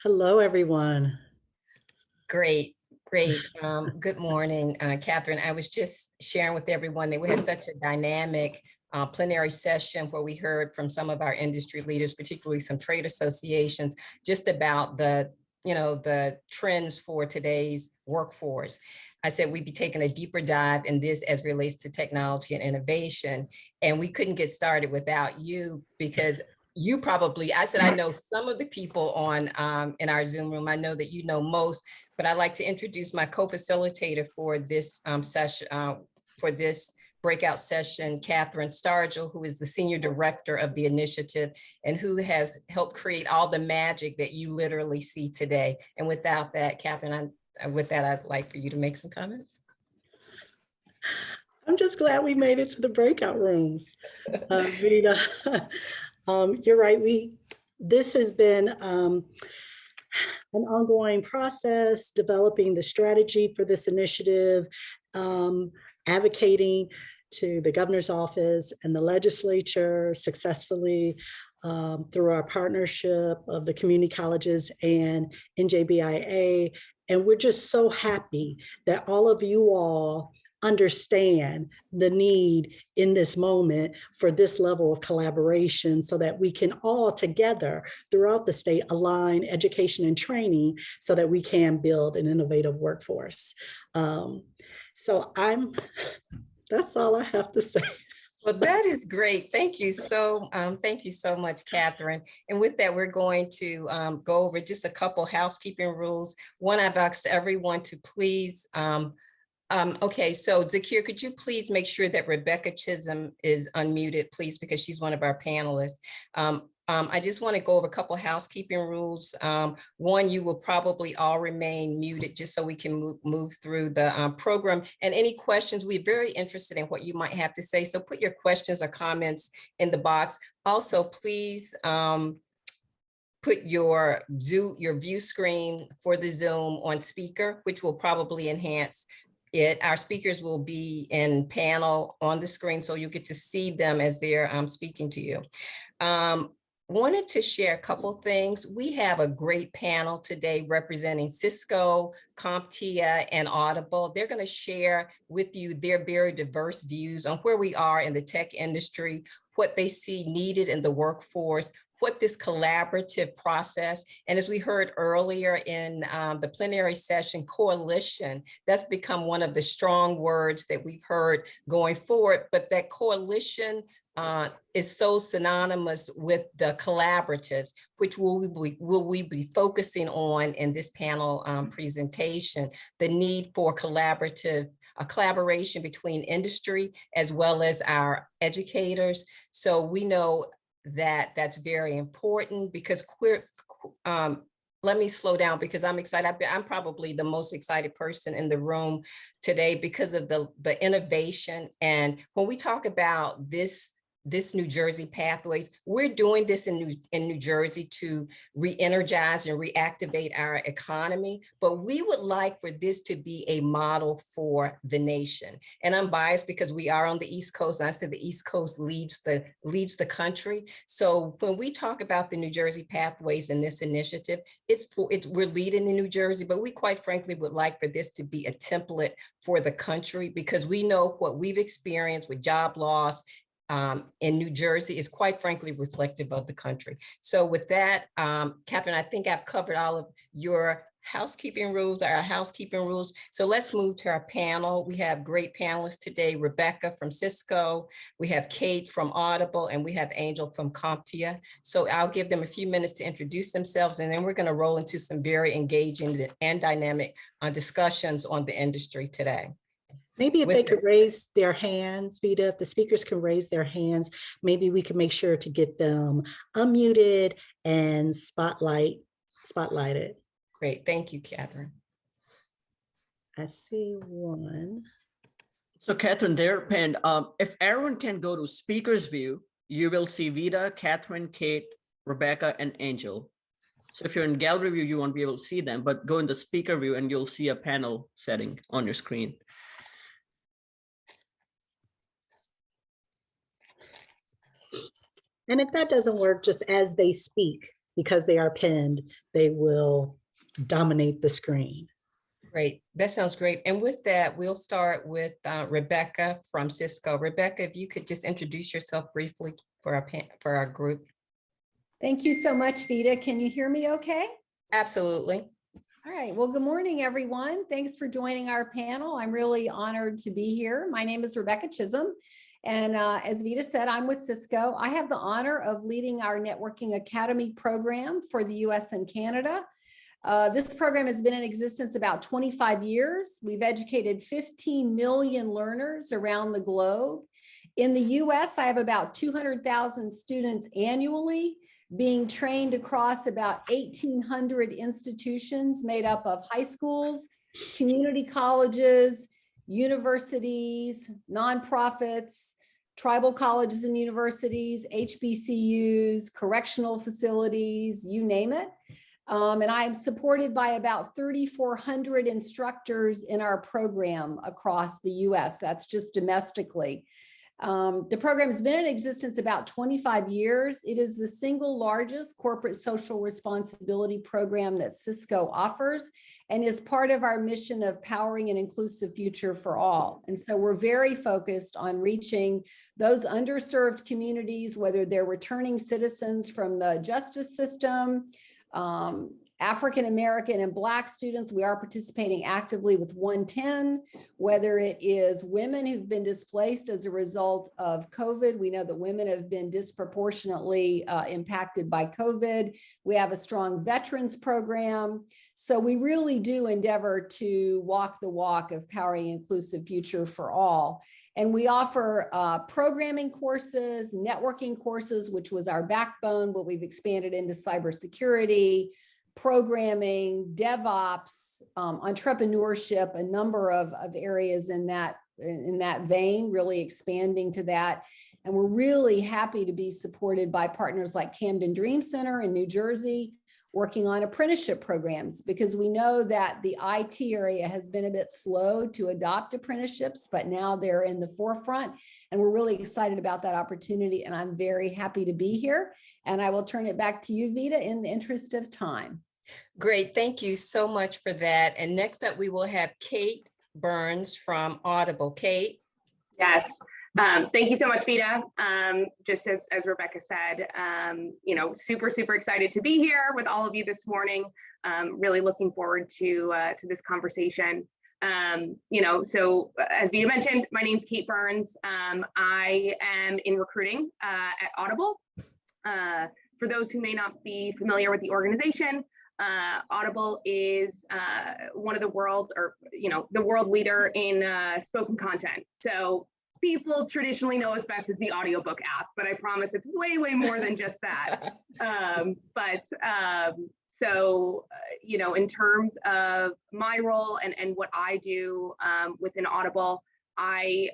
Hello, everyone. Great, great. Good morning, Catherine. I was just sharing with everyone that we had such a dynamic plenary session where we heard from some of our industry leaders, particularly some trade associations, just about the trends for today's workforce. I said we'd be taking a deeper dive in this as relates to technology and innovation, and we couldn't get started without you because you probably, I said, I know some of the people on in our Zoom room. I know that you know most, but I'd like to introduce my co-facilitator for this session, for this breakout session, Catherine Stargell, who is the Senior Director of the initiative and who has helped create all the magic that you literally see today. And without that, Catherine, with that, I'd like for you to make some comments. I'm just glad we made it to the breakout rooms. Vida, you're right. This has been an ongoing process, developing the strategy for this initiative, advocating to the governor's office and the legislature successfully through our partnership of the community colleges and NJBIA. And we're just so happy that all of you all understand the need in this moment for this level of collaboration so that we can all together throughout the state align education and training so that we can build an innovative workforce. That's all I have to say. Well, that is great. Thank you so much, Catherine. And with that, we're going to go over just a couple housekeeping rules. One, I've asked everyone to please, okay, so Zakir, could you please make sure that Rebecca Chisholm is unmuted, please, because she's one of our panelists. I just want to go over a couple of housekeeping rules. One, you will probably all remain muted just so we can move through the program. And any questions, we're very interested in what you might have to say. So put your questions or comments in the box. Also, please put your view screen for the Zoom on speaker, which will probably enhance it. Our speakers will be in panel on the screen, so you'll get to see them as they're speaking to you. Wanted to share a couple things. We have a great panel today representing Cisco, CompTIA, and Audible. They're going to share with you their very diverse views on where we are in the tech industry, what they see needed in the workforce, what this collaborative process, and as we heard earlier in the plenary session, coalition, that's become one of the strong words that we've heard going forward, but that coalition is so synonymous with the collaboratives, which will we be focusing on in this panel presentation, the need for collaboration between industry as well as our educators. So we know that that's very important because let me slow down because I'm excited. I'm probably the most excited person in the room today because of the innovation. And when we talk about this New Jersey pathways, we're doing this in New Jersey to re-energize and reactivate our economy, but we would like for this to be a model for the nation. And I'm biased because we are on the East Coast, and I said the East Coast leads the country. So when we talk about the New Jersey pathways in this initiative, we're leading in New Jersey, but we quite frankly would like for this to be a template for the country because we know what we've experienced with job loss in New Jersey is quite frankly reflective of the country. So with that, Catherine, I think I've covered all of your housekeeping rules, our housekeeping rules. So let's move to our panel. We have great panelists today, Rebecca from Cisco, we have Kate from Audible, and we have Angel from CompTIA. So I'll give them a few minutes to introduce themselves, and then we're going to roll into some very engaging and dynamic discussions on the industry today. Maybe if they could raise their hands, Vida, if the speakers can raise their hands, maybe we can make sure to get them unmuted and spotlighted. Great, thank you, Catherine. I see one. So Catherine, they're pinned. If everyone can go to speaker's view, you will see Vida, Catherine, Kate, Rebecca, and Angel. So if you're in gallery view, you won't be able to see them, but go in the speaker view and you'll see a panel setting on your screen. And if that doesn't work, just as they speak, because they are pinned, they will dominate the screen. Great. That sounds great. And with that, we'll start with Rebecca from Cisco. Rebecca, if you could just introduce yourself briefly for our group. Thank you so much, Vida. Can you hear me okay? Absolutely. All right. Well, good morning, everyone. Thanks for joining our panel. I'm really honored to be here. My name is Rebecca Chisholm. And as Vida said, I'm with Cisco. I have the honor of leading our Networking Academy program for the US and Canada. This program has been in existence about 25 years. We've educated 15 million learners around the globe. In the US, I have about 200,000 students annually being trained across about 1,800 institutions made up of high schools, community colleges, universities, nonprofits, tribal colleges and universities, HBCUs, correctional facilities, you name it. And I am supported by about 3,400 instructors in our program across the US. That's just domestically. The program has been in existence about 25 years. It is the single largest corporate social responsibility program that Cisco offers and is part of our mission of powering an inclusive future for all. And so we're very focused on reaching those underserved communities, whether they're returning citizens from the justice system, African American and Black students. We are participating actively with 110, whether it is women who've been displaced as a result of COVID. We know that women have been disproportionately impacted by COVID. We have a strong veterans program. So we really do endeavor to walk the walk of powering an inclusive future for all. And we offer programming courses, networking courses, which was our backbone, but we've expanded into cybersecurity, programming, DevOps, entrepreneurship, a number of areas in that vein, really expanding to that. And we're really happy to be supported by partners like Camden Dream Center in New Jersey, working on apprenticeship programs, because we know that the IT area has been a bit slow to adopt apprenticeships, but now they're in the forefront. And we're really excited about that opportunity. And I'm very happy to be here. And I will turn it back to you, Vida, in the interest of time. Great. Thank you so much for that. And next up, we will have Kate Burns from Audible. Kate. Yes. Thank you so much, Vida. Just as Rebecca said, super excited to be here with all of you this morning. Really looking forward to this conversation. So as Vida mentioned, my name's Kate Burns. I am in recruiting at Audible. For those who may not be familiar with the organization, Audible is one of the world leader in spoken content. So people traditionally know us best as the audiobook app, but I promise it's way more than just that. So in terms of my role and what I do within Audible, I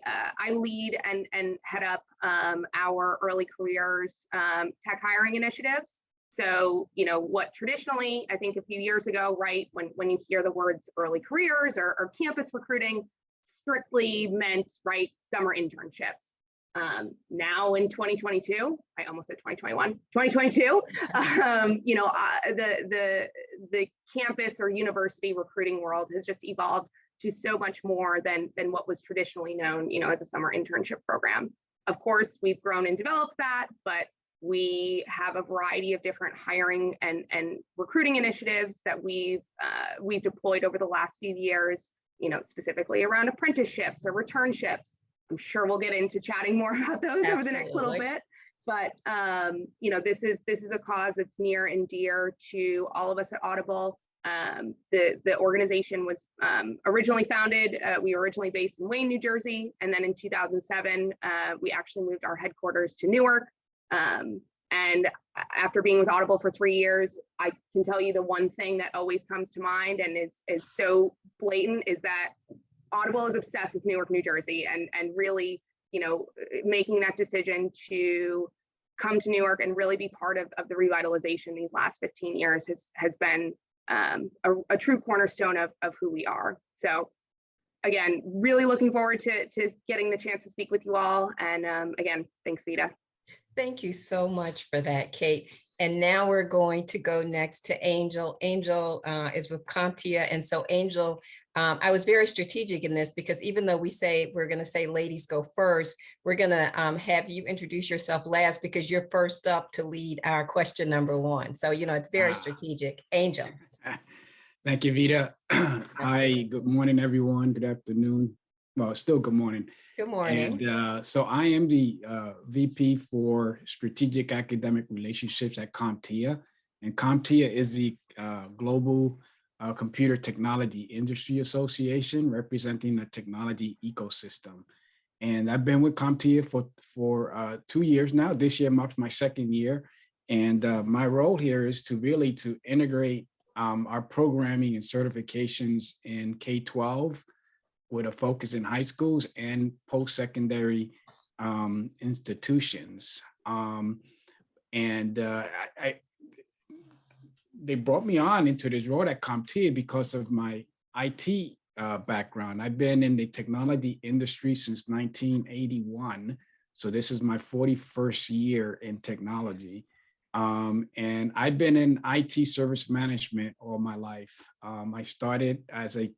lead and head up our early careers tech hiring initiatives. So, what traditionally, I think a few years ago, right, when you hear the words early careers or campus recruiting, strictly meant, right, summer internships. Now in 2022, I almost said 2021, 2022, the campus or university recruiting world has just evolved to so much more than what was traditionally known, as a summer internship program. Of course, we've grown and developed that, but we have a variety of different hiring and recruiting initiatives that we've deployed over the last few years, specifically around apprenticeships or returnships. I'm sure we'll get into chatting more about those over the next little bit. But this is a cause that's near and dear to all of us at Audible. The organization was originally founded. We were originally based in Wayne, New Jersey, and then in 2007 we actually moved our headquarters to Newark. And after being with Audible for 3 years, I can tell you the one thing that always comes to mind and is so blatant is that Audible is obsessed with Newark, New Jersey, and really, making that decision to come to Newark and really be part of the revitalization these last 15 years has been a true cornerstone of who we are. So again, really looking forward to getting the chance to speak with you all. And again, thanks, Vida. Thank you so much for that, Kate. And now we're going to go next to Angel. Angel is with CompTIA. And so Angel, I was very strategic in this because even though we're going to say ladies go first, we're going to have you introduce yourself last because you're first up to lead our question number 1. So, it's very strategic. Angel. Thank you, Vita. Hi, Absolutely. good morning, everyone. Good afternoon. Well, still good morning. Good morning. And so I am the VP for Strategic Academic Relationships at CompTIA. And CompTIA is the Global Computer Technology Industry Association representing the technology ecosystem. And I've been with CompTIA for 2 years now. This year marks my 2nd year. And my role here is to integrate our programming and certifications in K-12 with a focus in high schools and post-secondary institutions. They brought me on into this role at CompTIA because of my IT background. I've been in the technology industry since 1981. So this is my 41st year in technology. And I've been in IT service management all my life. I started as a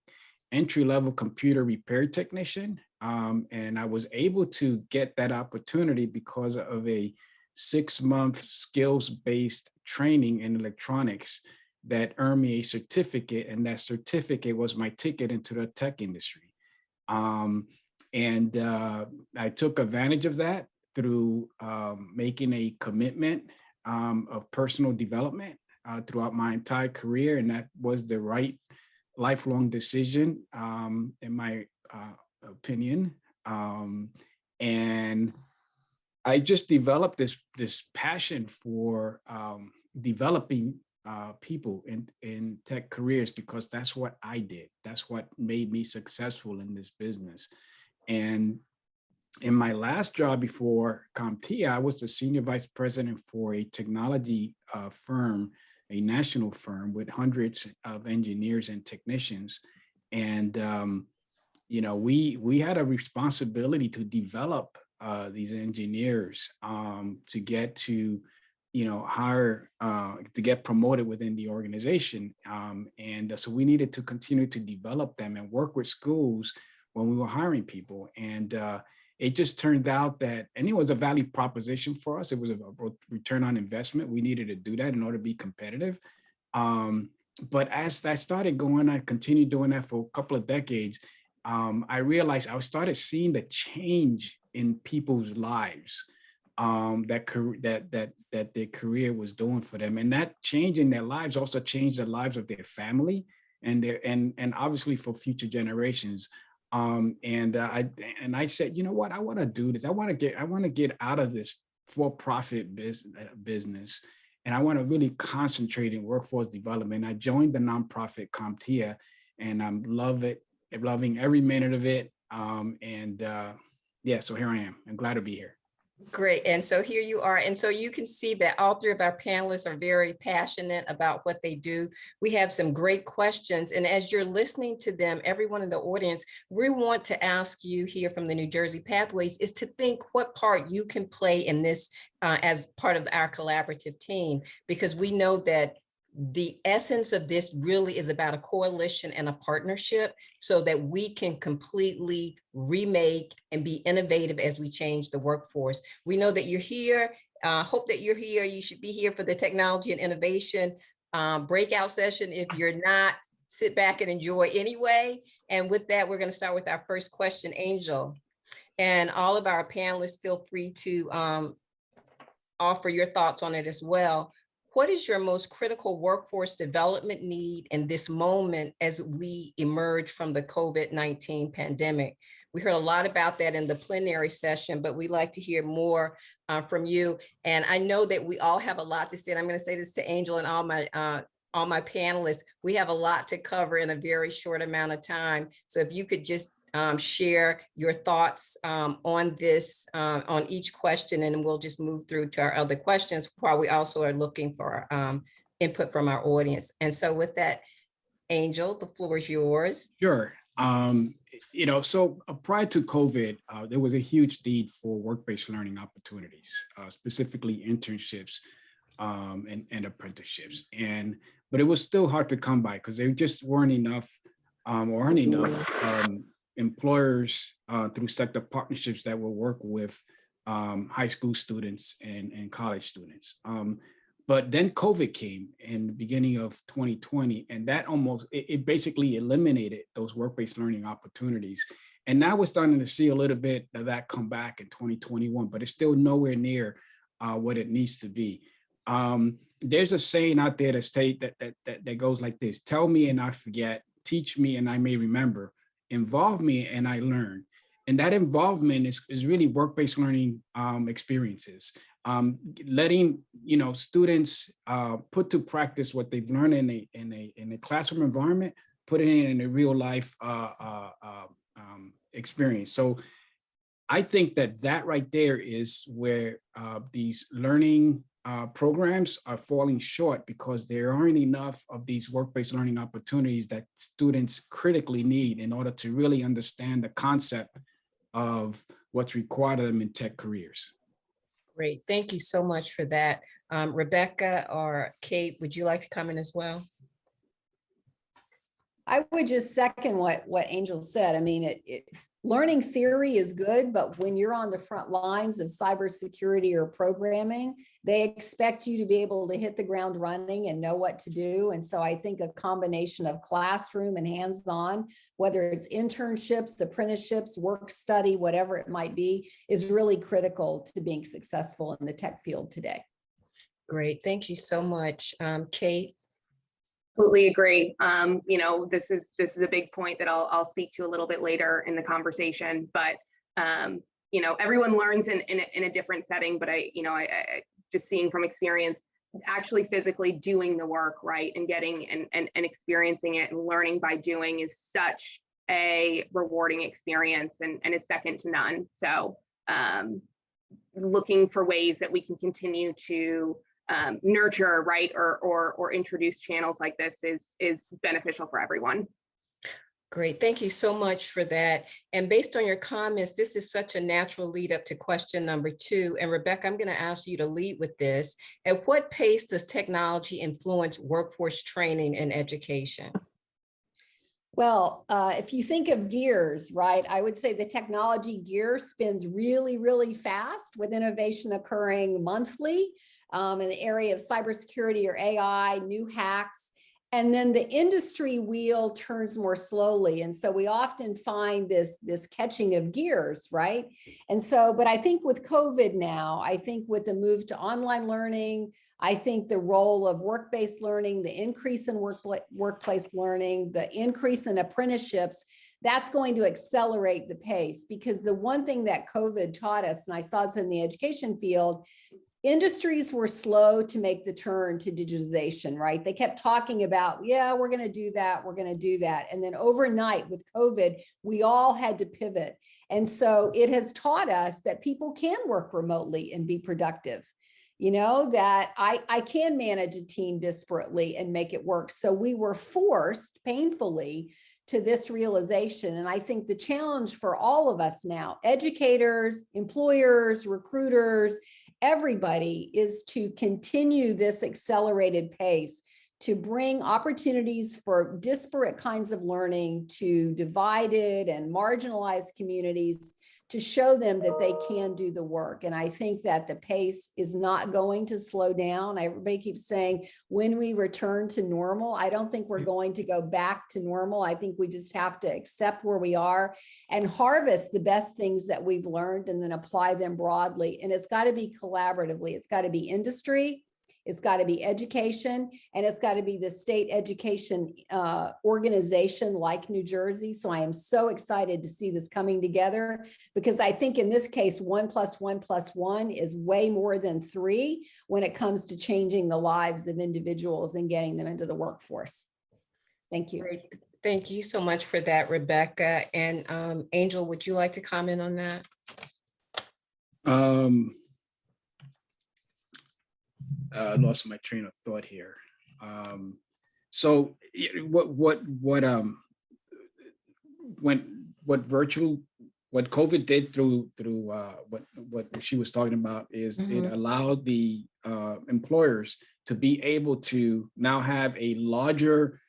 entry-level computer repair technician. And I was able to get that opportunity because of a 6-month skills-based training in electronics that earned me a certificate. And that certificate was my ticket into the tech industry. I took advantage of that through making a commitment of personal development throughout my entire career. And that was the right lifelong decision, in my opinion. And I just developed this passion for developing people in tech careers because that's what I did. That's what made me successful in this business. And in my last job before CompTIA, I was the senior vice president for a technology firm, a national firm with hundreds of engineers and technicians. And, we had a responsibility to develop these engineers to get to, hire, to get promoted within the organization. So we needed to continue to develop them and work with schools when we were hiring people. And it just turned out that, and it was a value proposition for us. It was a return on investment. We needed to do that in order to be competitive. But as I started going, I continued doing that for a couple of decades. I realized I started seeing the change in people's lives that their career was doing for them, and that change in their lives also changed the lives of their family and obviously for future generations. I said, you know what, I want to do this. I want to get out of this for-profit business, and I want to really concentrate in workforce development. I joined the nonprofit CompTIA, and I'm loving every minute of it. So here I am. I'm glad to be here. Great. And so here you are. And so you can see that all 3 of our panelists are very passionate about what they do. We have some great questions. And as you're listening to them, everyone in the audience, we want to ask you here from the New Jersey Pathways is to think what part you can play in this as part of our collaborative team, because we know that the essence of this really is about a coalition and a partnership so that we can completely remake and be innovative as we change the workforce. We know that you're here. Hope that you're here. You should be here for the technology and innovation breakout session. If you're not, sit back and enjoy anyway. And with that, we're going to start with our first question, Angel. And all of our panelists, feel free to offer your thoughts on it as well. What is your most critical workforce development need in this moment as we emerge from the COVID-19 pandemic? We heard a lot about that in the plenary session, but we'd like to hear more from you. And I know that we all have a lot to say, and I'm going to say this to Angel and all my panelists. We have a lot to cover in a very short amount of time. So if you could just share your thoughts on this, on each question, and we'll just move through to our other questions while we also are looking for input from our audience. And so with that, Angel, the floor is yours. Sure. So prior to COVID, there was a huge need for work-based learning opportunities, specifically internships. and apprenticeships. But it was still hard to come by because there just weren't enough employers through sector partnerships that will work with high school students and college students. But then COVID came in the beginning of 2020, and that it basically eliminated those work-based learning opportunities. And now we're starting to see a little bit of that come back in 2021, but it's still nowhere near what it needs to be. There's a saying out there that goes like this: tell me and I forget, teach me and I may remember, involve me and I learn. And that involvement is really work-based learning experiences. Letting students put to practice what they've learned in a classroom environment, putting it in a real life experience. So I think that right there is where these learning programs are falling short, because there aren't enough of these work-based learning opportunities that students critically need in order to really understand the concept of what's required of them in tech careers. Great, thank you so much for that. Rebecca or Kate, would you like to comment as well? I would just second what Angel said. I mean, learning theory is good, but when you're on the front lines of cybersecurity or programming, they expect you to be able to hit the ground running and know what to do. And so I think a combination of classroom and hands-on, whether it's internships, apprenticeships, work study, whatever it might be, is really critical to being successful in the tech field today. Great, thank you so much. Kate? Absolutely agree. This is a big point that I'll speak to a little bit later in the conversation, but everyone learns in a different setting, but I just seeing from experience, actually physically doing the work, right, and getting and experiencing it and learning by doing is such a rewarding experience and is second to none. So looking for ways that we can continue to nurture, right, or introduce channels like this is beneficial for everyone. Great, thank you so much for that. And based on your comments, this is such a natural lead up to question number 2. And Rebecca, I'm going to ask you to lead with this. At what pace does technology influence workforce training and education? Well, if you think of gears, right, I would say the technology gear spins really, really fast, with innovation occurring monthly in the area of cybersecurity or AI, new hacks. And then the industry wheel turns more slowly. And so we often find this catching of gears, right? And so, but I think with COVID now, I think with the move to online learning, I think the role of work-based learning, the increase in workplace learning, the increase in apprenticeships, that's going to accelerate the pace. Because the one thing that COVID taught us, and I saw this in the education field, industries were slow to make the turn to digitization, right? They kept talking about, yeah, we're going to do that. We're going to do that. And then overnight with COVID, we all had to pivot. And so it has taught us that people can work remotely and be productive, that I can manage a team disparately and make it work. So we were forced painfully to this realization. And I think the challenge for all of us now, educators, employers, recruiters, everybody, is to continue this accelerated pace, to bring opportunities for disparate kinds of learning to divided and marginalized communities, to show them that they can do the work. And I think that the pace is not going to slow down. Everybody keeps saying, when we return to normal, I don't think we're going to go back to normal. I think we just have to accept where we are and harvest the best things that we've learned and then apply them broadly. And it's got to be collaboratively. It's got to be industry, it's got to be education, and it's got to be the state education organization like New Jersey. So I am so excited to see this coming together, because I think in this case, 1 + 1 + 1 is way more than 3 when it comes to changing the lives of individuals and getting them into the workforce. Thank you. Great. Thank you so much for that, Rebecca. And Angel, would you like to comment on that? I lost my train of thought here. So what virtual what COVID did through what she was talking about is it allowed the employers to be able to now have a larger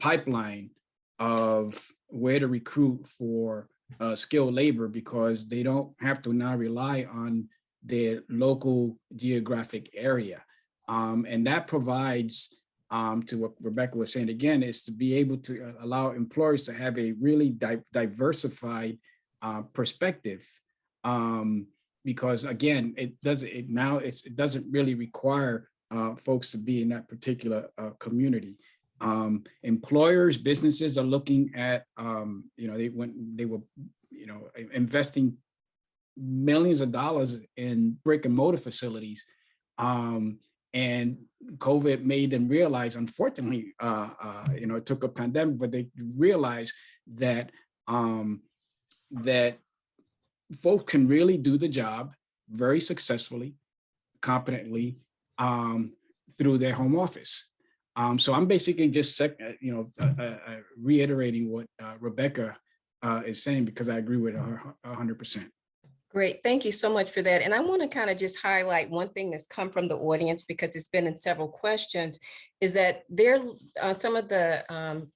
pipeline of where to recruit for skilled labor, because they don't have to now rely on their local geographic area. And that provides, to what Rebecca was saying again, is to be able to allow employers to have a really diversified perspective. Because again, it doesn't really require folks to be in that particular community. Employers, businesses are looking at, they were investing millions of dollars in brick and mortar facilities. And COVID made them realize, unfortunately, it took a pandemic, but they realized that that folks can really do the job very successfully, competently, through their home office. So I'm basically just reiterating what Rebecca is saying, because I agree with her 100%. Great, thank you so much for that. And I want to kind of just highlight one thing that's come from the audience, because it's been in several questions, is that some of the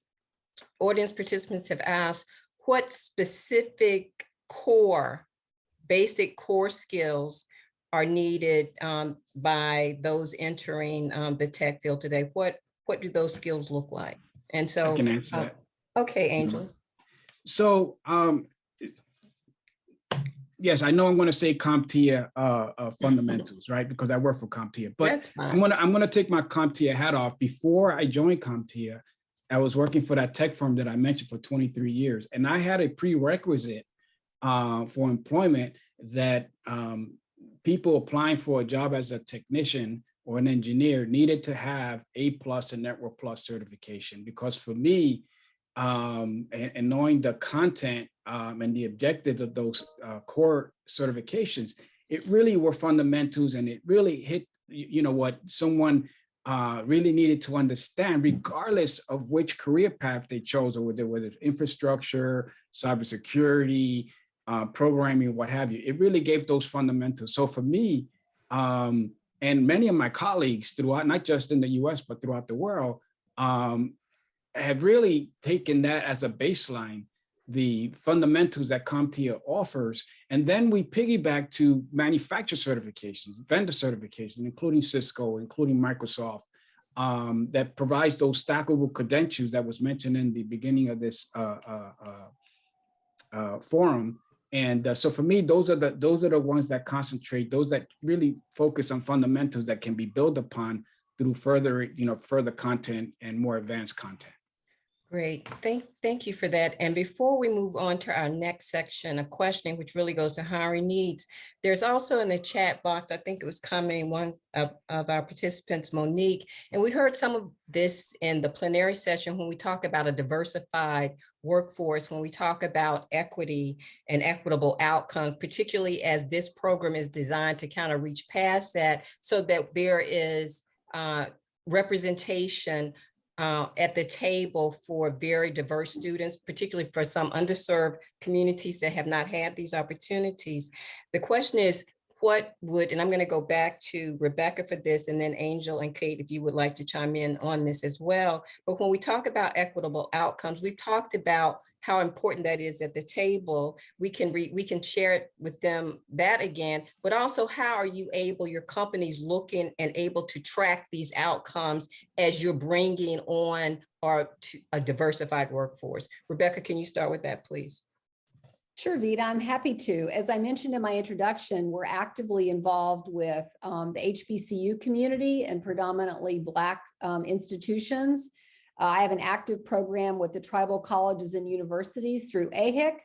audience participants have asked what specific basic core skills are needed by those entering the tech field today. What do those skills look like? And so I can answer that. Okay, Angel. So yes, I know I'm going to say CompTIA fundamentals, right? Because I work for CompTIA, but I'm going to take my CompTIA hat off. Before I joined CompTIA, I was working for that tech firm that I mentioned for 23 years. And I had a prerequisite for employment that people applying for a job as a technician or an engineer needed to have A+ and Network Plus certification. Because for me, and knowing the content and the objective of those core certifications, it really were fundamentals, and it really hit, what someone really needed to understand, regardless of which career path they chose, or whether it's infrastructure, cybersecurity, programming, what have you. It really gave those fundamentals. So for me, and many of my colleagues throughout, not just in the US, but throughout the world, have really taken that as a baseline, the fundamentals that CompTIA offers. And then we piggyback to manufacturer certifications, vendor certifications, including Cisco, including Microsoft, that provides those stackable credentials that was mentioned in the beginning of this forum. And so for me, those are the ones that concentrate, those that really focus on fundamentals that can be built upon through further content and more advanced content. Great, thank you for that. And before we move on to our next section of questioning, which really goes to hiring needs, there's also in the chat box, I think it was coming, one of our participants, Monique, and we heard some of this in the plenary session when we talk about a diversified workforce, when we talk about equity and equitable outcomes, particularly as this program is designed to kind of reach past that, so that there is representation at the table for very diverse students, particularly for some underserved communities that have not had these opportunities. The question is, and I'm going to go back to Rebecca for this, and then Angel and Kate, if you would like to chime in on this as well. But when we talk about equitable outcomes, we've talked about how important that is at the table. We can share it with them that again, but also how are you able, your company's looking and able to track these outcomes as you're bringing on a diversified workforce? Rebecca, can you start with that, please? Sure, Vida, I'm happy to. As I mentioned in my introduction, we're actively involved with the HBCU community and predominantly Black institutions. I have an active program with the tribal colleges and universities through AHIC.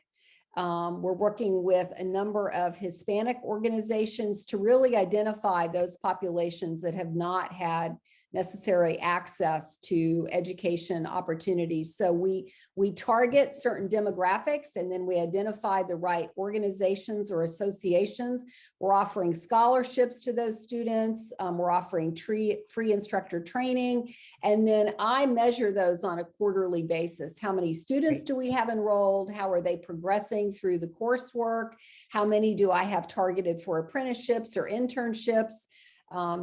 We're working with a number of Hispanic organizations to really identify those populations that have not had necessary access to education opportunities. So we target certain demographics, and then we identify the right organizations or associations. We're offering scholarships to those students. We're offering free instructor training. And then I measure those on a quarterly basis. How many students do we have enrolled? How are they progressing through the coursework? How many do I have targeted for apprenticeships or internships?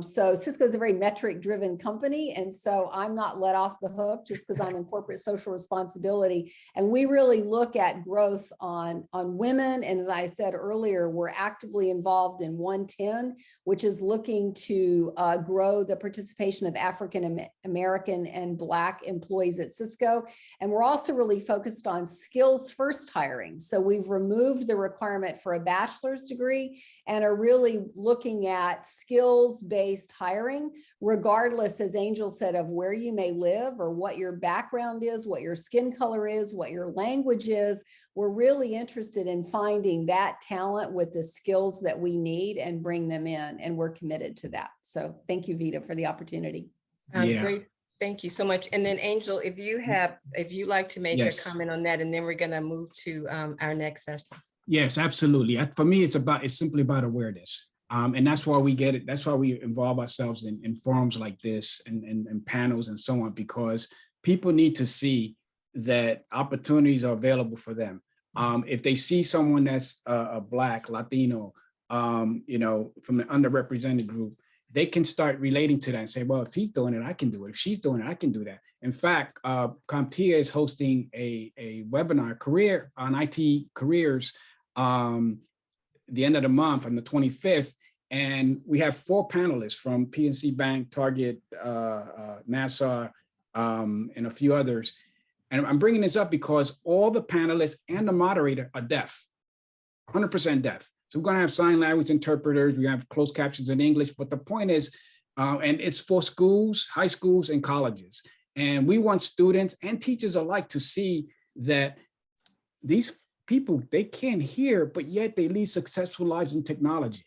So Cisco is a very metric driven company. And so I'm not let off the hook just because I'm in corporate social responsibility. And we really look at growth on women. And as I said earlier, we're actively involved in 110, which is looking to grow the participation of African American and Black employees at Cisco. And we're also really focused on skills first hiring. So we've removed the requirement for a bachelor's degree and are really looking at skills-based hiring, regardless, as Angel said, of where you may live or what your background is, what your skin color is, what your language is. We're really interested in finding that talent with the skills that we need and bring them in, and we're committed to that. So thank you, Vita, for the opportunity. Great. Thank you so much. And then Angel, if you'd like to make a comment on that, and then we're going to move to our next session. Yes, absolutely. For me, it's simply about awareness. And that's why we get it. That's why we involve ourselves in forums like this and panels and so on, because people need to see that opportunities are available for them. If they see someone that's a Black, Latino, from the underrepresented group, they can start relating to that and say, well, if he's doing it, I can do it. If she's doing it, I can do that. In fact, CompTIA is hosting a webinar on IT careers the end of the month on the 25th. And we have 4 panelists from PNC Bank, Target, NASA, and a few others. And I'm bringing this up because all the panelists and the moderator are deaf, 100% deaf. So we're going to have sign language interpreters. We have closed captions in English. But the point is, and it's for schools, high schools, and colleges. And we want students and teachers alike to see that these people, they can't hear, but yet they lead successful lives in technology.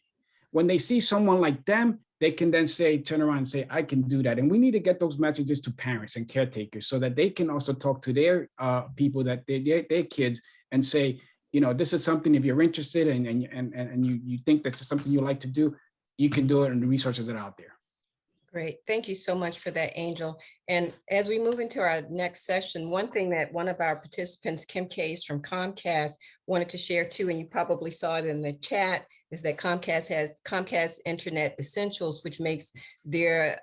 When they see someone like them, they can then turn around and say, I can do that. And we need to get those messages to parents and caretakers so that they can also talk to their people, that their kids, and say, this is something, if you're interested and you think that's something you like to do, you can do it, and the resources are out there. Great. Thank you so much for that, Angel. And as we move into our next session, one thing that one of our participants, Kim Case from Comcast, wanted to share too, and you probably saw it in the chat, is that Comcast has Comcast Internet Essentials, which makes their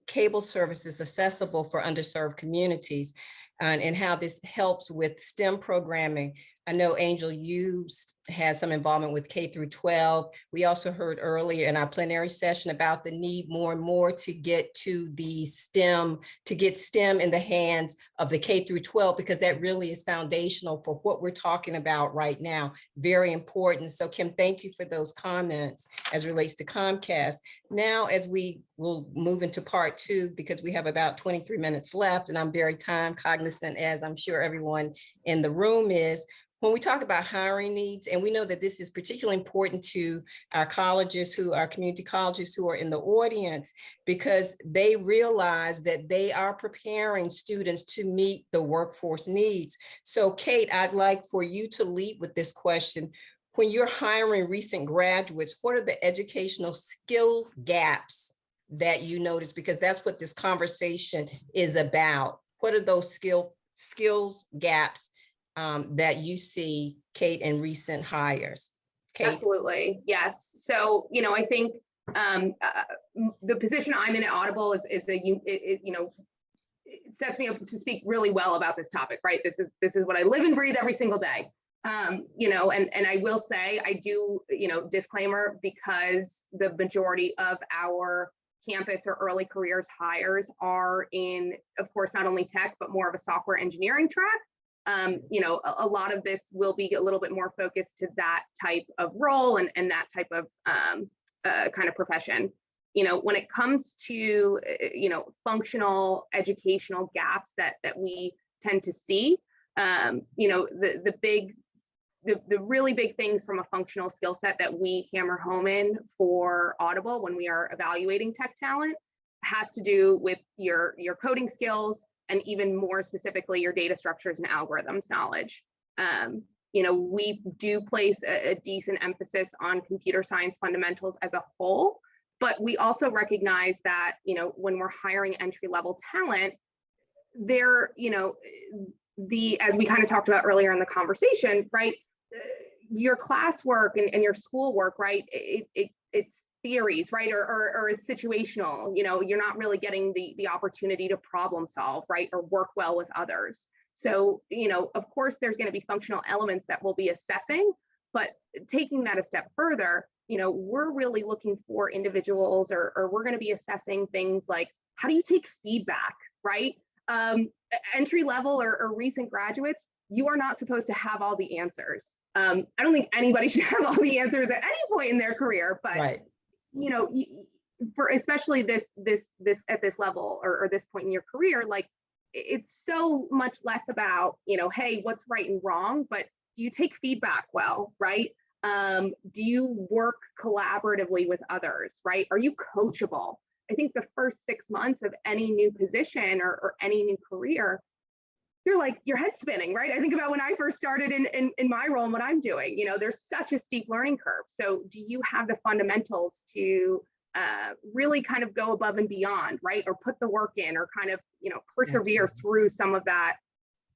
cable services accessible for underserved communities, and how this helps with STEM programming. I know, Angel, you had some involvement with K through 12. We also heard earlier in our plenary session about the need more and more to get to the STEM, to get STEM in the hands of the K through 12, because that really is foundational for what we're talking about right now. Very important. So Kim, thank you for those comments as relates to Comcast. Now, as we will move into part 2, because we have about 23 minutes left, and I'm very time cognizant, as I'm sure everyone in the room is. When we talk about hiring needs, and we know that this is particularly important to our colleges, our community colleges who are in the audience, because they realize that they are preparing students to meet the workforce needs. So Kate, I'd like for you to lead with this question. When you're hiring recent graduates, what are the educational skill gaps that you notice? Because that's what this conversation is about. What are those skills gaps that you see, Kate, in recent hires? Kate? Absolutely, yes. So, I think the position I'm in at Audible is it sets me up to speak really well about this topic, right? This is what I live and breathe every single day. And I will say, I do, disclaimer, because the majority of our campus or early careers hires are in, of course, not only tech, but more of a software engineering track. A lot of this will be a little bit more focused to that type of role and that type of kind of profession. When it comes to, functional educational gaps that we tend to see, the really big things from a functional skill set that we hammer home in for Audible when we are evaluating tech talent has to do with your coding skills, and even more specifically, your data structures and algorithms knowledge. You know, we do place a decent emphasis on computer science fundamentals as a whole, but we also recognize that, you know, when we're hiring entry-level talent, there, you know, as we kind of talked about earlier in the conversation, right? Your classwork and your schoolwork, right? It's theories, right? Or it's situational. You know, you're not really getting the opportunity to problem solve, right? Or work well with others. So, you know, of course, there's going to be functional elements that we'll be assessing, but taking that a step further, you know, we're really looking for individuals, or we're going to be assessing things like, how do you take feedback, right? Entry level or recent graduates, you are not supposed to have all the answers. I don't think anybody should have all the answers at any point in their career, but right. You know, for especially this at this level or this point in your career, like, it's so much less about, you know, hey, what's right and wrong, but do you take feedback well, right? Do you work collaboratively with others, right? Are you coachable? I think the first 6 months of any new position or any new career, you're like, your head's spinning, right? I think about when I first started in my role and what I'm doing, you know, there's such a steep learning curve. So do you have the fundamentals to really kind of go above and beyond, right? Or put the work in, or kind of, you know, persevere through some of that.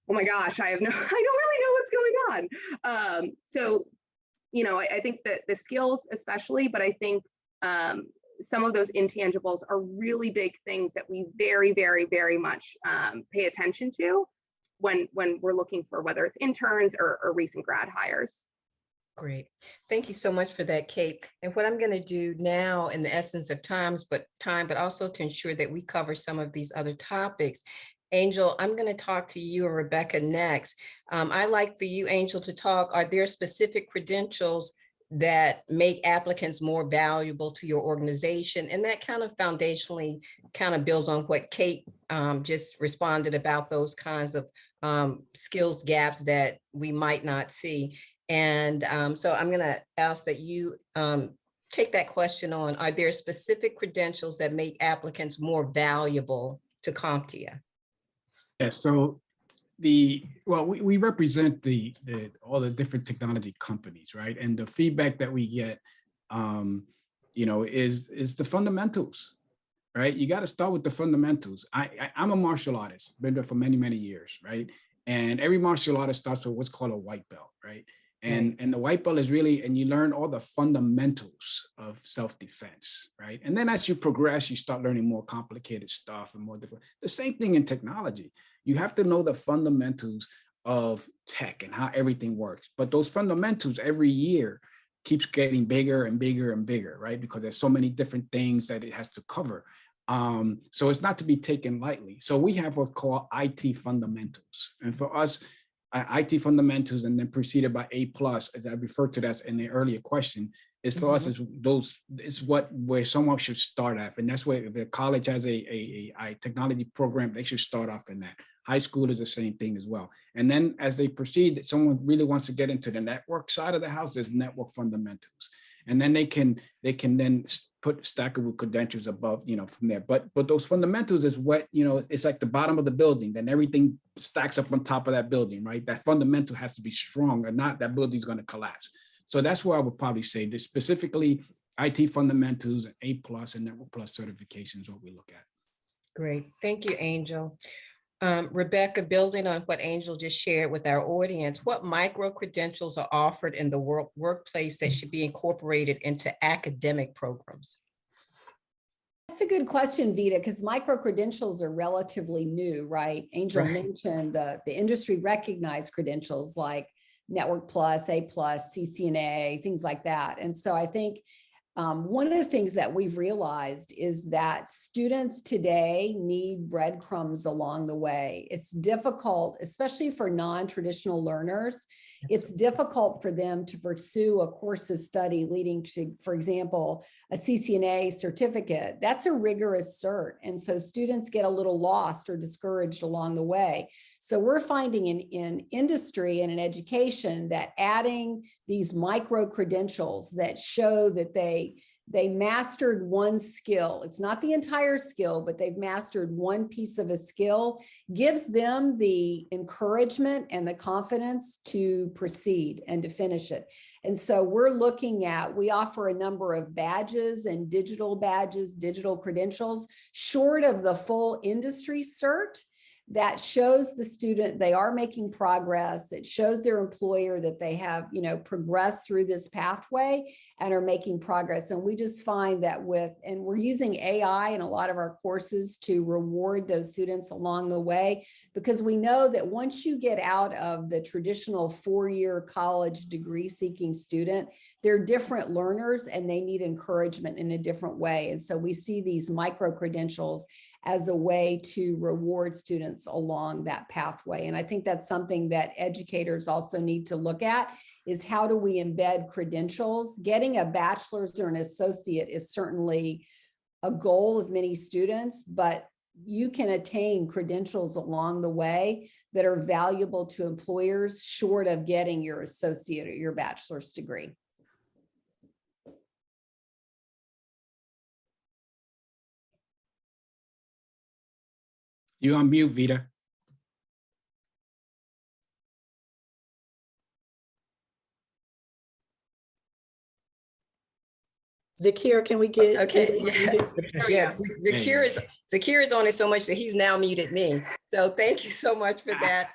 Oh my gosh, I don't really know what's going on. So, you know, I think that the skills especially, but I think some of those intangibles are really big things that we very, very, very much pay attention to when we're looking for whether it's interns or recent grad hires. Great. Thank you so much for that, Kate. And what I'm going to do now, in the essence of time, but also to ensure that we cover some of these other topics. Angel, I'm going to talk to you and Rebecca next. I'd like for you, Angel, to talk. Are there specific credentials that make applicants more valuable to your organization? And that kind of foundationally kind of builds on what Kate just responded about, those kinds of skills gaps that we might not see. And so I'm going to ask that you take that question on. Are there specific credentials that make applicants more valuable to CompTIA? Yeah, so we represent all the different technology companies, right? And the feedback that we get, you know, is the fundamentals, right? You got to start with the fundamentals. I'm a martial artist, been there for many, many years, right? And every martial artist starts with what's called a white belt, right? And the white belt is really, and you learn all the fundamentals of self-defense, right? And then as you progress, you start learning more complicated stuff and more different. The same thing in technology. You have to know the fundamentals of tech and how everything works. But those fundamentals every year keeps getting bigger and bigger and bigger, right? Because there's so many different things that it has to cover. So it's not to be taken lightly. So we have what's called IT fundamentals. And for us, IT fundamentals, and then preceded by A+, as I referred to that in the earlier question, is for us is where someone should start at. And that's where if the college has a technology program, they should start off in that. High school is the same thing as well. And then as they proceed, someone really wants to get into the network side of the house, there's network fundamentals. And then they can then put stackable credentials above, you know, from there. But those fundamentals is what, you know, it's like the bottom of the building, then everything stacks up on top of that building, right? That fundamental has to be strong, or not, that building's going to collapse. So that's where I would probably say this, specifically IT fundamentals and A+ and Network Plus certifications, what we look at. Great. Thank you, Angel. Rebecca, building on what Angel just shared with our audience, what micro credentials are offered in the workplace that should be incorporated into academic programs? That's a good question, Vita, because micro credentials are relatively new, right? Angel mentioned the industry recognized credentials like Network Plus, A+, CCNA, things like that. And so I think one of the things that we've realized is that students today need breadcrumbs along the way. It's difficult, especially for non-traditional learners. It's difficult for them to pursue a course of study leading to, for example, a CCNA certificate. That's a rigorous cert. And so students get a little lost or discouraged along the way. So we're finding in industry and in education that adding these micro credentials that show that they they mastered one skill. It's not the entire skill, but they've mastered one piece of a skill, gives them the encouragement and the confidence to proceed and to finish it. And so we're looking at, we offer a number of badges and digital badges, digital credentials, short of the full industry cert, that shows the student they are making progress. It shows their employer that they have, progressed through this pathway and are making progress. And we just find that and we're using AI in a lot of our courses to reward those students along the way, because we know that once you get out of the traditional 4-year college degree seeking student, they're different learners and they need encouragement in a different way. And so we see these micro credentials as a way to reward students along that pathway. And I think that's something that educators also need to look at, is how do we embed credentials? Getting a bachelor's or an associate is certainly a goal of many students, but you can attain credentials along the way that are valuable to employers short of getting your associate or your bachelor's degree. You on mute, Vida. Zakir, can we get? Okay, yeah. There you Zakir is on it so much that he's now muted me. So thank you so much for that.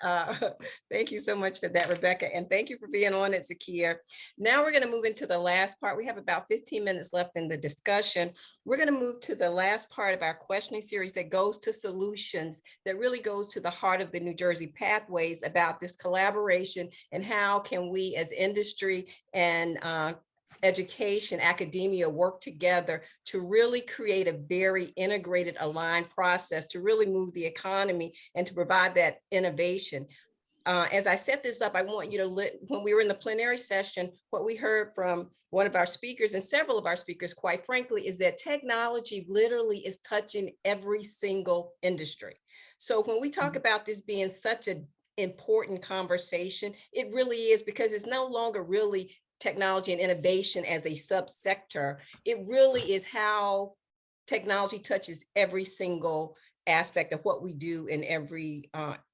Thank you so much for that, Rebecca. And thank you for being on it, Zakir. Now we're going to move into the last part. We have about 15 minutes left in the discussion. We're going to move to the last part of our questioning series that goes to solutions, that really goes to the heart of the New Jersey pathways about this collaboration and how can we as industry and education, academia work together to really create a very integrated, aligned process to really move the economy and to provide that innovation. As I set this up, I want you to, when we were in the plenary session, what we heard from one of our speakers and several of our speakers, quite frankly, is that technology literally is touching every single industry. So when we talk about this being such an important conversation, it really is, because it's no longer really technology and innovation as a subsector. It really is how technology touches every single aspect of what we do in every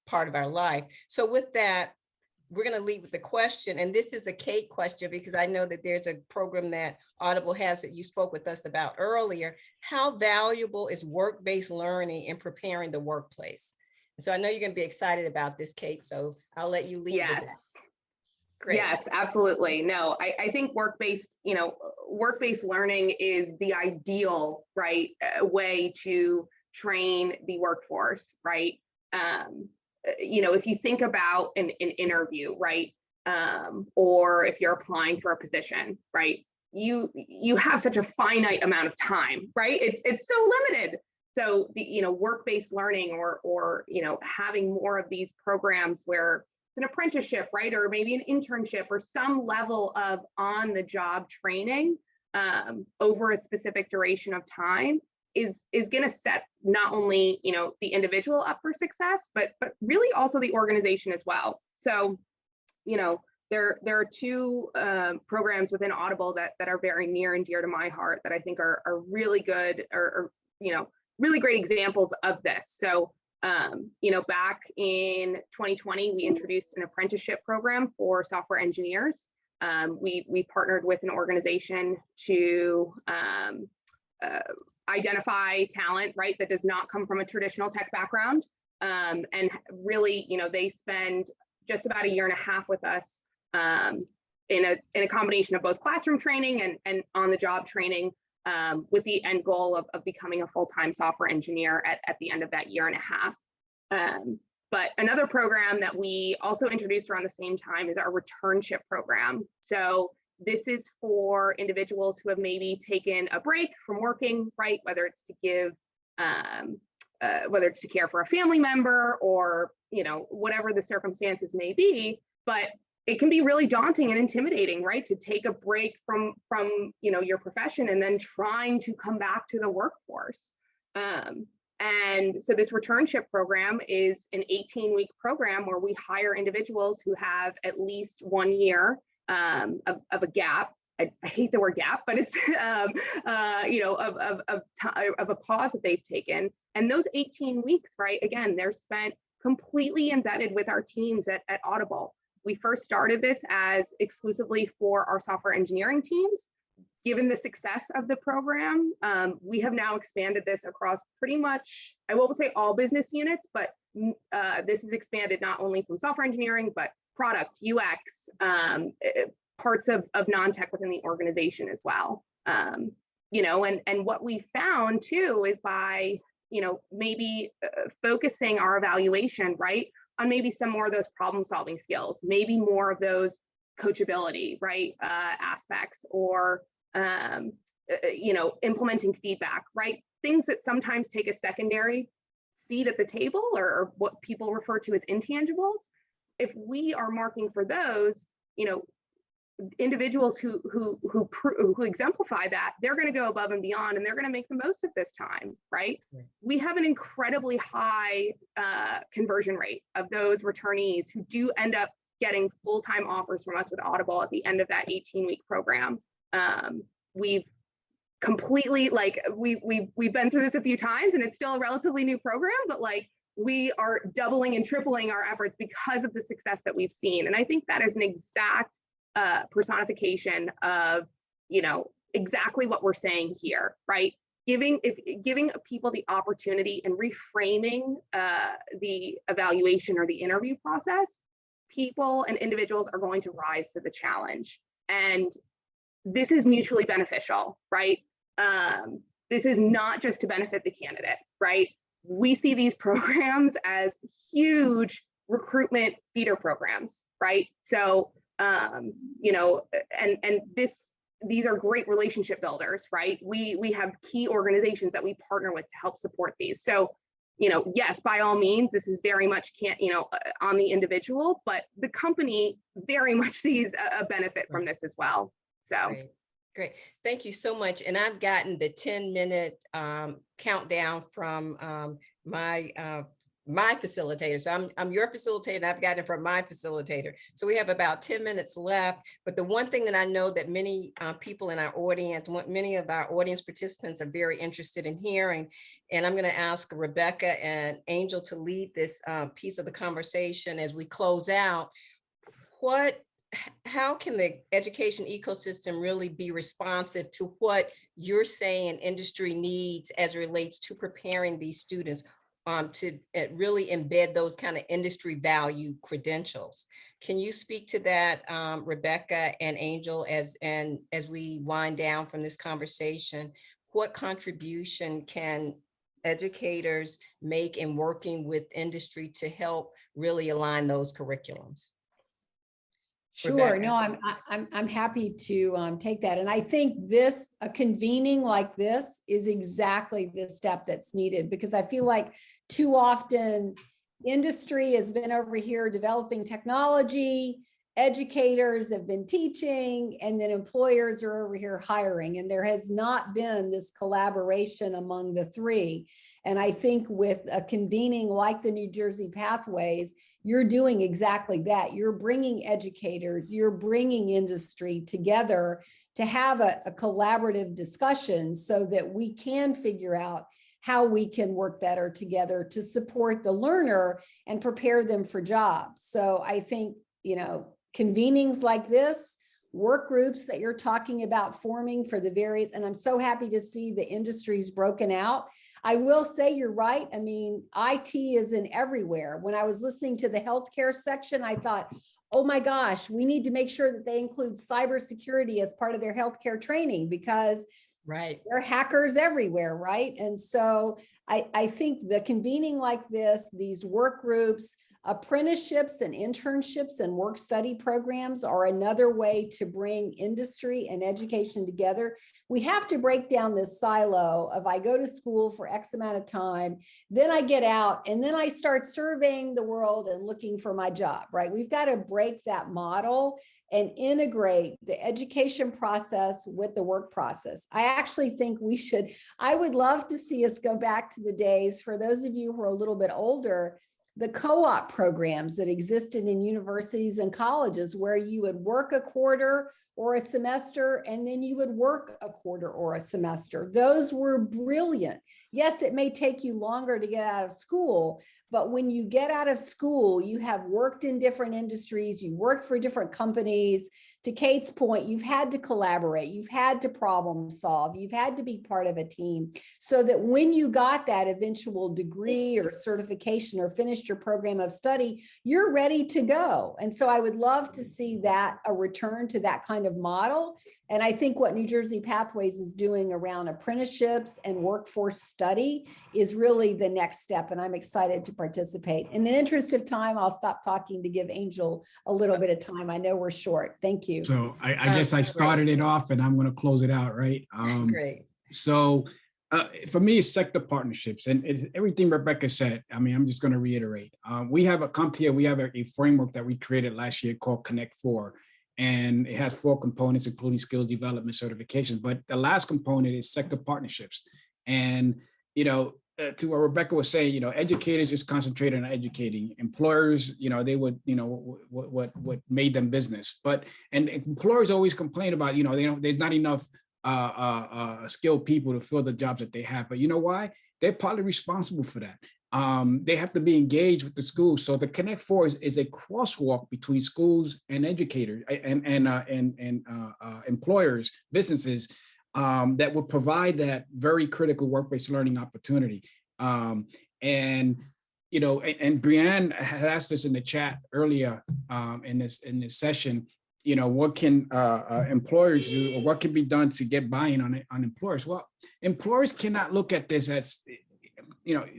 part of our life. So with that, we're going to lead with the question, and this is a Kate question, because I know that there's a program that Audible has that you spoke with us about earlier. How valuable is work-based learning in preparing the workplace? And so I know you're going to be excited about this, Kate, so I'll let you lead with that. Great. Yes, absolutely. No, I think work-based learning is the ideal, right, way to train the workforce, right? If you think about an interview, right, or if you're applying for a position, right, you have such a finite amount of time, right? It's so limited. So the work-based learning or having more of these programs where an apprenticeship, right, or maybe an internship or some level of on-the-job training over a specific duration of time is going to set not only the individual up for success, but really also the organization as well. So there are two programs within Audible that are very near and dear to my heart that I think are really good or really great examples of this. So back in 2020, we introduced an apprenticeship program for software engineers. We partnered with an organization to identify talent, right, that does not come from a traditional tech background. And really, they spend just about 1.5 years with us in a combination of both classroom training and on-the-job training, with the end goal of becoming a full-time software engineer at the end of that 1.5 years. But another program that we also introduced around the same time is our returnship program. So this is for individuals who have maybe taken a break from working, right? Whether it's to give, whether it's to care for a family member or, whatever the circumstances may be, but it can be really daunting and intimidating, right? To take a break from your profession and then trying to come back to the workforce. And so this returnship program is an 18-week program where we hire individuals who have at least 1 year of a gap I hate the word gap, but it's, you know, of a pause that they've taken. And those 18 weeks, right, again, they're spent completely embedded with our teams at Audible. We first started this as exclusively for our software engineering teams. Given the success of the program, we have now expanded this across pretty much, I won't say all business units, but this is expanded not only from software engineering, but product, UX, parts of non-tech within the organization as well. You know, and what we found too is by, you know, maybe focusing our evaluation, right, on maybe some more of those problem solving skills, maybe more of those coachability, right, aspects, or, you know, implementing feedback, right? Things that sometimes take a secondary seat at the table, or what people refer to as intangibles. If we are marking for those, you know, individuals who exemplify that, they're going to go above and beyond, and they're going to make the most of this time, right? We have an incredibly high conversion rate of those returnees who do end up getting full-time offers from us with Audible at the end of that 18-week program. We've completely, like, we've been through this a few times, and it's still a relatively new program, but like, we are doubling and tripling our efforts because of the success that we've seen. And I think that is an exact personification of, you know, exactly what we're saying here, right? Giving people the opportunity and reframing the evaluation or the interview process, people and individuals are going to rise to the challenge. And this is mutually beneficial, right? This is not just to benefit the candidate, right? We see these programs as huge recruitment feeder programs, right? So, you know, and these are great relationship builders, right? We have key organizations that we partner with to help support these. So, you know, yes, by all means, this is very much on the individual, but the company very much sees a benefit from this as well. So. Great. Thank you so much. And I've gotten the 10-minute countdown from my facilitator. So I'm your facilitator, and I've gotten it from my facilitator. So we have about 10 minutes left. But the one thing that I know that many people in our audience, many of our audience participants are very interested in hearing, and I'm going to ask Rebecca and Angel to lead this piece of the conversation as we close out. How can the education ecosystem really be responsive to what you're saying industry needs as it relates to preparing these students to really embed those kind of industry value credentials? Can you speak to that, Rebecca and Angel, as we wind down from this conversation? What contribution can educators make in working with industry to help really align those curriculums? Sure. Rebecca. No, I'm happy to take that. And I think a convening like this is exactly the step that's needed, because I feel like too often industry has been over here developing technology, educators have been teaching, and then employers are over here hiring. And there has not been this collaboration among the three. And I think with a convening like the New Jersey Pathways, you're doing exactly that. You're bringing educators, you're bringing industry together to have a collaborative discussion so that we can figure out how we can work better together to support the learner and prepare them for jobs. So I think, you know, convenings like this, work groups that you're talking about forming for the various, and I'm so happy to see the industries broken out. I will say you're right. I mean, IT is in everywhere. When I was listening to the healthcare section, I thought, oh my gosh, we need to make sure that they include cybersecurity as part of their healthcare training, because right, there are hackers everywhere, right? And so I think the convening like this, these work groups, apprenticeships and internships and work study programs are another way to bring industry and education together. We have to break down this silo of I go to school for X amount of time, then I get out, and then I start surveying the world and looking for my job, right? We've got to break that model and integrate the education process with the work process. I actually think I would love to see us go back to the days, for those of you who are a little bit older, the co-op programs that existed in universities and colleges where you would work a quarter or a semester, and then you would work a quarter or a semester. Those were brilliant. Yes, it may take you longer to get out of school, but when you get out of school, you have worked in different industries, you worked for different companies. To Kate's point, you've had to collaborate, you've had to problem solve, you've had to be part of a team, so that when you got that eventual degree or certification or finished your program of study, you're ready to go. And so I would love to see that, a return to that kind of model. And I think what New Jersey Pathways is doing around apprenticeships and workforce study is really the next step. And I'm excited to participate. In the interest of time, I'll stop talking to give Angel a little bit of time. I know we're short. Thank you. So I guess I started it off and I'm going to close it out, right? Great. So for me, it's sector partnerships and everything Rebecca said. I mean, I'm just going to reiterate. We have a CompTIA, we have a framework that we created last year called Connect 4. And it has 4 components, including skills development certifications. But the last component is sector partnerships. And, to what Rebecca was saying, educators just concentrated on educating. Employers, they would, what made them business. And employers always complain about, there's not enough skilled people to fill the jobs that they have. But you know why? They're partly responsible for that. They have to be engaged with the schools. So the Connect 4 is a crosswalk between schools and educators and employers, businesses that would provide that very critical work-based learning opportunity. And Brianne had asked us in the chat earlier in this session, what can employers do, or what can be done to get buy-in on employers? Well, employers cannot look at this as,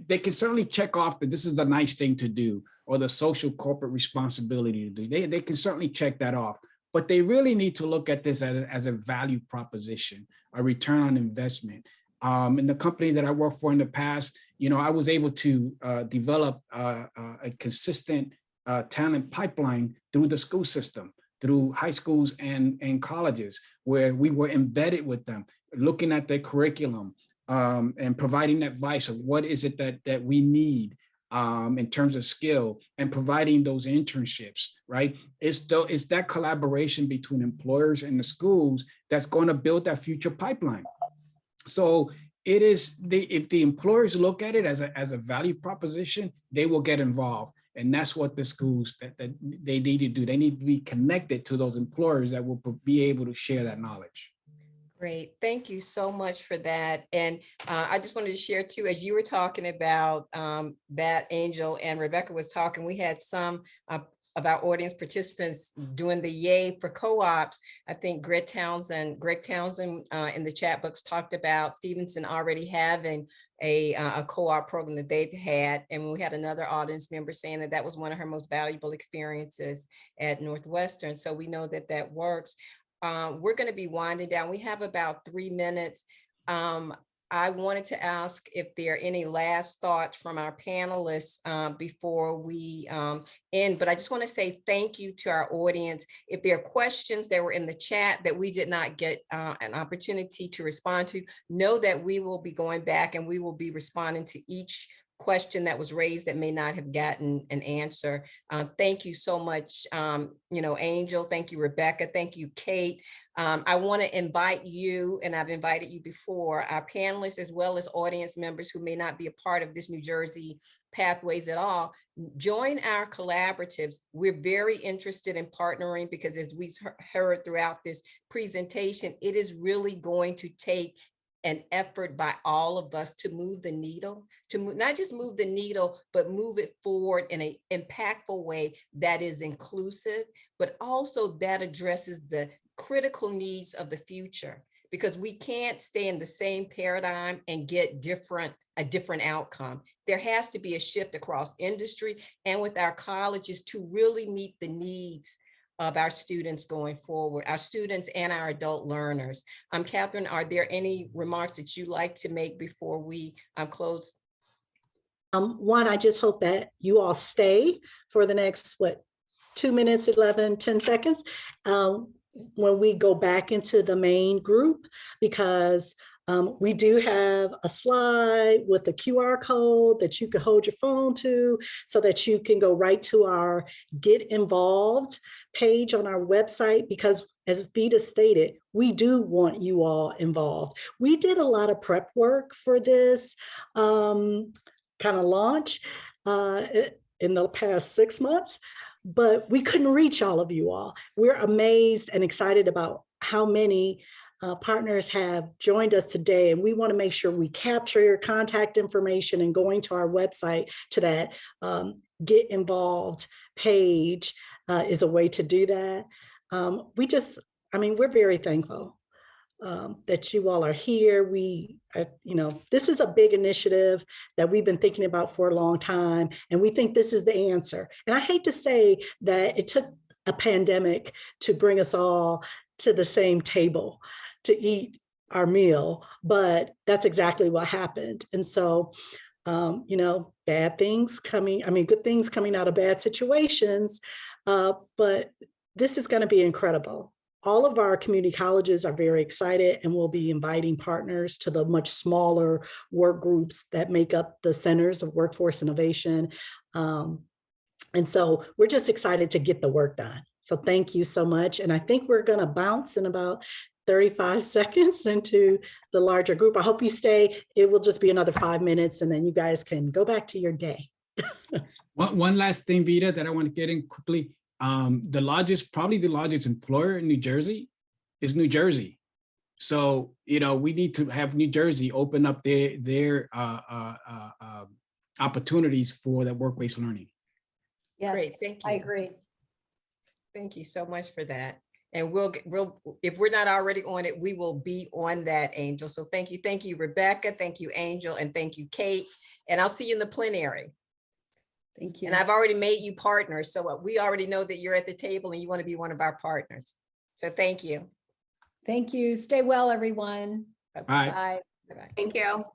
they can certainly check off that this is a nice thing to do, or the social corporate responsibility to do. They can certainly check that off, but they really need to look at this as a value proposition, a return on investment. In the company that I worked for in the past, I was able to develop a consistent talent pipeline through the school system, through high schools and colleges, where we were embedded with them, looking at their curriculum, and providing advice of what is it that we need in terms of skill, and providing those internships, right? It's that collaboration between employers and the schools that's going to build that future pipeline. So it is, if the employers look at it as a value proposition, they will get involved. And that's what the schools that they need to do. They need to be connected to those employers that will be able to share that knowledge. Great. Thank you so much for that. And I just wanted to share too, as you were talking about that, Angel, and Rebecca was talking, we had some of our audience participants doing the yay for co-ops. I think Greg Townsend in the chat box talked about Stevenson already having a co-op program that they've had. And we had another audience member saying that was one of her most valuable experiences at Northwestern. So we know that works. We're going to be winding down. We have about 3 minutes. I wanted to ask if there are any last thoughts from our panelists before we end, but I just want to say thank you to our audience. If there are questions that were in the chat that we did not get an opportunity to respond to, know that we will be going back and we will be responding to each question that was raised that may not have gotten an answer. Thank you so much, Angel. Thank you, Rebecca. Thank you, Kate. I want to invite you, and I've invited you before, our panelists as well as audience members who may not be a part of this New Jersey Pathways at all, join our collaboratives. We're very interested in partnering because, as we heard throughout this presentation, it is really going to take an effort by all of us to move the needle, not just move the needle, but move it forward in an impactful way that is inclusive, but also that addresses the critical needs of the future, because we can't stay in the same paradigm and get a different outcome. There has to be a shift across industry and with our colleges to really meet the needs of our students going forward, our students and our adult learners. Catherine, are there any remarks that you'd like to make before we close? One, I just hope that you all stay for the next, 2 minutes, 10 seconds, when we go back into the main group, because We do have a slide with a QR code that you can hold your phone to so that you can go right to our Get Involved page on our website, because as Vita stated, we do want you all involved. We did a lot of prep work for this kind of launch in the past 6 months, but we couldn't reach all of you all. We're amazed and excited about how many partners have joined us today, and we want to make sure we capture your contact information, and going to our website to that Get Involved page is a way to do that. We're very thankful that you all are here. This is a big initiative that we've been thinking about for a long time, and we think this is the answer. And I hate to say that it took a pandemic to bring us all to the same table to eat our meal, but that's exactly what happened. And so, good things coming out of bad situations, but this is going to be incredible. All of our community colleges are very excited, and we'll be inviting partners to the much smaller work groups that make up the centers of workforce innovation. And so we're just excited to get the work done. So thank you so much. And I think we're going to bounce in about 35 seconds into the larger group. I hope you stay. It will just be another 5 minutes, and then you guys can go back to your day. One last thing, Vita, that I want to get in quickly. Probably the largest employer in New Jersey is New Jersey. So, we need to have New Jersey open up their opportunities for that work-based learning. Yes, Great, thank you. I agree. Thank you so much for that. And we'll, if we're not already on it, we will be on that, Angel. So thank you, Rebecca. Thank you, Angel. And thank you, Kate. And I'll see you in the plenary. Thank you. And I've already made you partners. So we already know that you're at the table and you want to be one of our partners. So thank you. Thank you. Stay well, everyone. Bye. Bye. Bye-bye. Thank you.